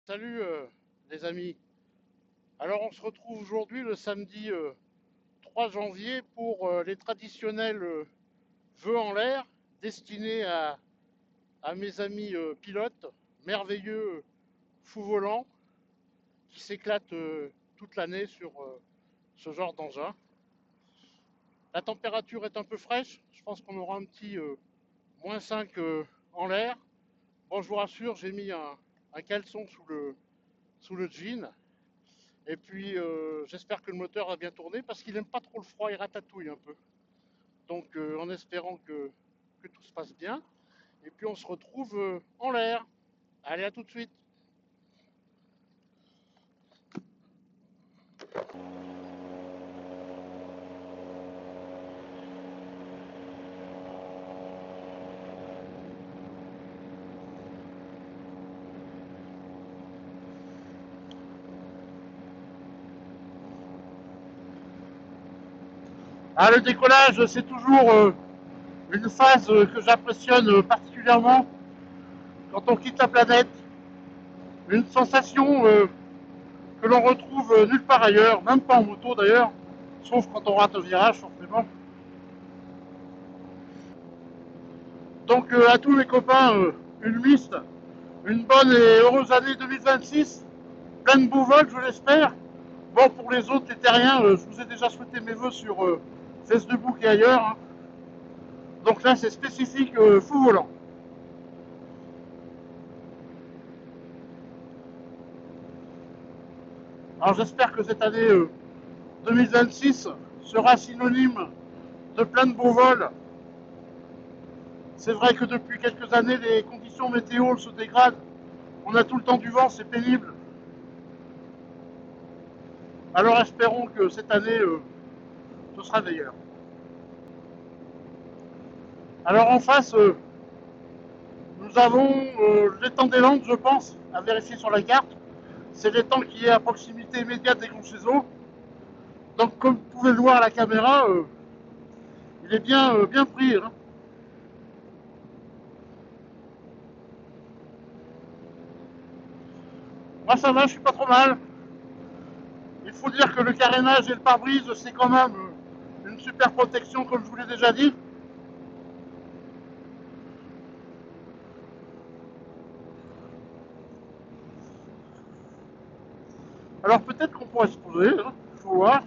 Salut les amis. Alors on se retrouve aujourd'hui le samedi 3 janvier pour les traditionnels vœux en l'air destinés à mes amis pilotes, merveilleux fous volants qui s'éclatent toute l'année sur ce genre d'engin. La température est un peu fraîche, je pense qu'on aura un petit -5 en l'air. Bon, je vous rassure, j'ai mis un caleçon sous le jean. Et puis j'espère que le moteur va bien tourner parce qu'il n'aime pas trop le froid, il ratatouille un peu. Donc en espérant que tout se passe bien. Et puis on se retrouve en l'air. Allez, à tout de suite. Ah, le décollage, c'est toujours une phase que j'apprécie particulièrement quand on quitte la planète. Une sensation que l'on retrouve nulle part ailleurs, même pas en moto d'ailleurs, sauf quand on rate un virage forcément. Donc à tous mes copains, une miste, une bonne et heureuse année 2026, plein de beaux vols, je l'espère. Bon, pour les autres, les terriens, je vous ai déjà souhaité mes voeux sur Facebook et ailleurs, hein. Donc là, c'est spécifique fou volant. Alors j'espère que cette année 2026 sera synonyme de plein de beaux vols. C'est vrai que depuis quelques années, les conditions météo se dégradent. On a tout le temps du vent, c'est pénible. Alors espérons que cette année, ce sera meilleur. Alors en face, nous avons l'étang des Landes, je pense, à vérifier sur la carte. C'est l'étang qui est à proximité immédiate des Conchezos. Donc comme vous pouvez le voir à la caméra, il est bien pris, hein. Moi ça va, je suis pas trop mal. Il faut dire que le carénage et le pare-brise, c'est quand même une super protection, comme je vous l'ai déjà dit. Alors peut-être qu'on pourrait se poser, hein, faut voir.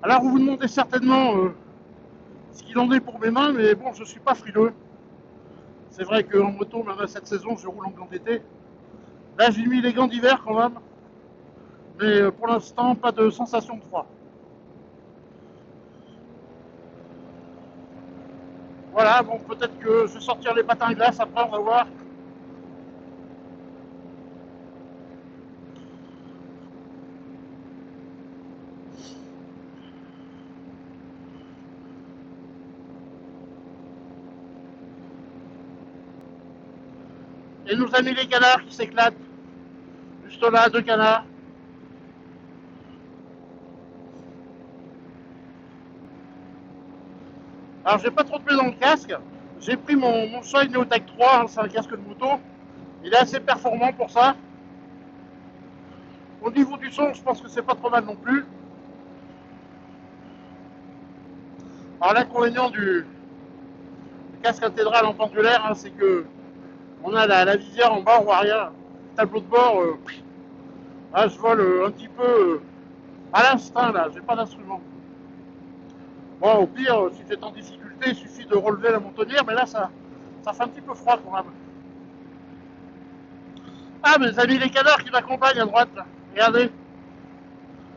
Alors vous vous demandez certainement ce qu'il en est pour mes mains, mais bon, je suis pas frileux. C'est vrai qu'en moto, même à cette saison, je roule en gants d'été. Là, j'ai mis les gants d'hiver quand même, mais pour l'instant, pas de sensation de froid. Voilà, bon, peut-être que je vais sortir les patins à glace après, on va voir. Et nos amis les canards qui s'éclatent. Juste là, deux canards. Alors, j'ai pas trop de blé dans le casque. J'ai pris mon Shine Neotech 3, hein, c'est un casque de moto. Il est assez performant pour ça. Au niveau du son, je pense que c'est pas trop mal non plus. Alors, l'inconvénient du casque intégral en pendulaire, hein, c'est que on a la visière en bas, on voit rien. Tableau de bord, là, je vole un petit peu à l'instinct, là, j'ai pas d'instrument. Bon, au pire, si vous êtes en difficulté, il suffit de relever la montonnière, mais là, ça fait un petit peu froid quand même. Ah, mes amis les canards qui m'accompagnent à droite, là. Regardez.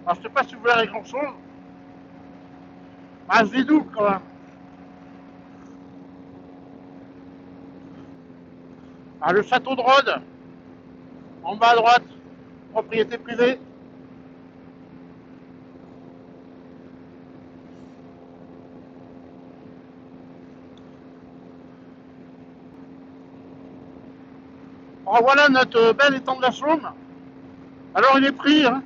Alors, je sais pas si vous verrez grand chose. Ah, je les double quand même. Ah, le château de Rhodes, en bas à droite, propriété privée. Alors voilà notre bel étang de la Chaume. Alors il est pris, hein.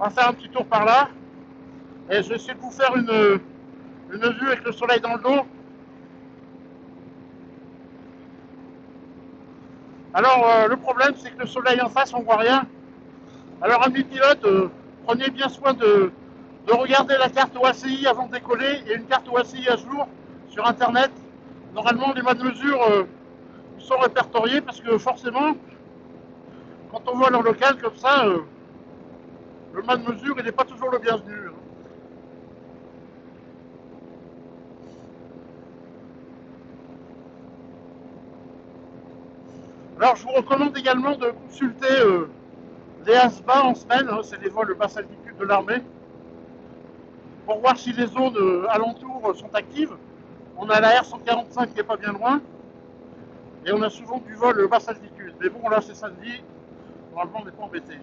On va faire un petit tour par là. Et je vais essayer de vous faire une vue avec le soleil dans le dos. Alors le problème c'est que le soleil en face on voit rien. Alors amis pilotes, prenez bien soin de regarder la carte OACI avant de décoller et une carte OACI à jour sur internet. Normalement les modes de mesure sont répertoriés parce que forcément quand on voit en local comme ça, le mode de mesure il n'est pas toujours le bienvenu. Alors je vous recommande également de consulter les ASBA en semaine, hein, c'est les vols basse altitude de l'armée, pour voir si les zones alentours sont actives. On a la R145 qui est pas bien loin, et on a souvent du vol basse altitude. Mais bon, là c'est samedi, normalement on n'est pas embêté.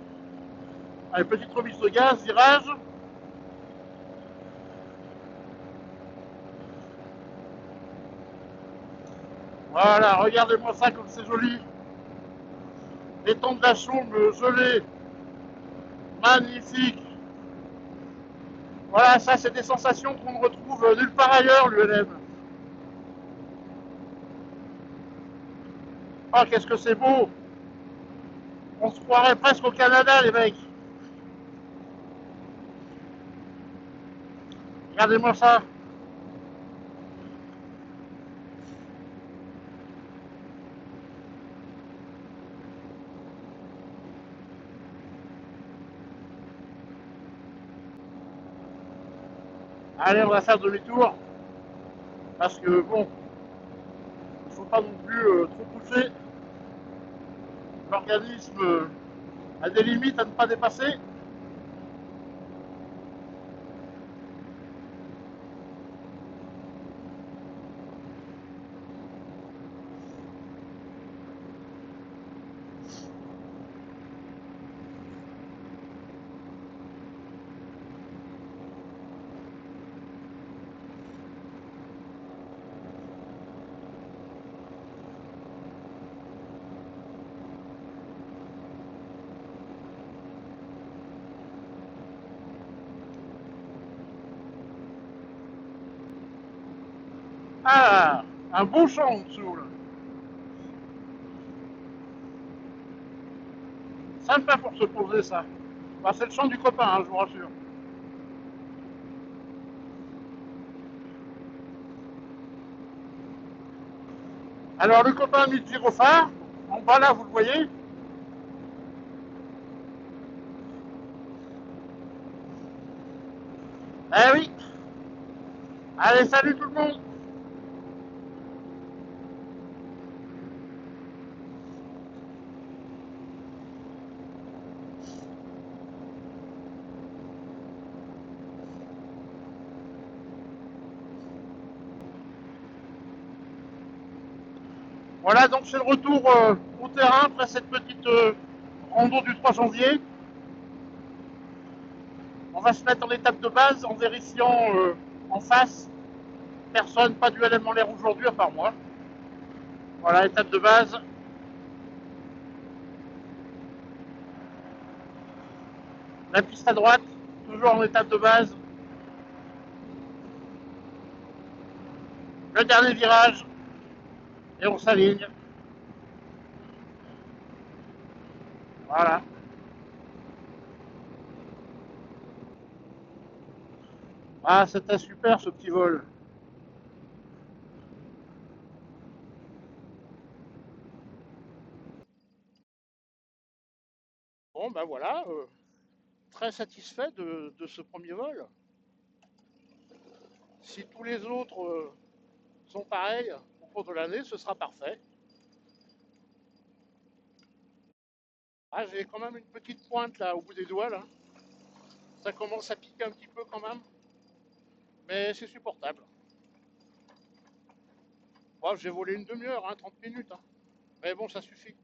Allez, petite remise de gaz, virage. Voilà, regardez-moi ça comme c'est joli. Les temps de la chaume gelée, magnifique. Voilà, ça c'est des sensations qu'on ne retrouve nulle part ailleurs, l'ULM. Ah, qu'est-ce que c'est beau! On se croirait presque au Canada, les mecs. Regardez-moi ça. Allez, on va faire demi-tour. Parce que, bon, il ne faut pas non plus trop pousser. L'organisme a des limites à ne pas dépasser. Ah, un beau champ en dessous, là. Sympa pour se poser, ça. Bah, c'est le champ du copain, hein, je vous rassure. Alors, le copain a mis le gyrophare. En bas, là, vous le voyez. Eh oui. Allez, salut tout le monde. Voilà, donc c'est le retour au terrain après cette petite rando du 3 janvier. On va se mettre en étape de base en vérifiant en face. Personne, pas du LM en l'air aujourd'hui, à part moi. Voilà, étape de base. La piste à droite, toujours en étape de base. Le dernier virage. Et on s'aligne. Voilà. Ah, c'était super ce petit vol. Bon, ben voilà. Très satisfait de ce premier vol. Si tous les autres sont pareils au cours de l'année, ce sera parfait. Ah, j'ai quand même une petite pointe là au bout des doigts là. Ça commence à piquer un petit peu quand même, mais c'est supportable. Bon, j'ai volé une demi-heure, hein, 30 minutes, hein. Mais bon, ça suffit.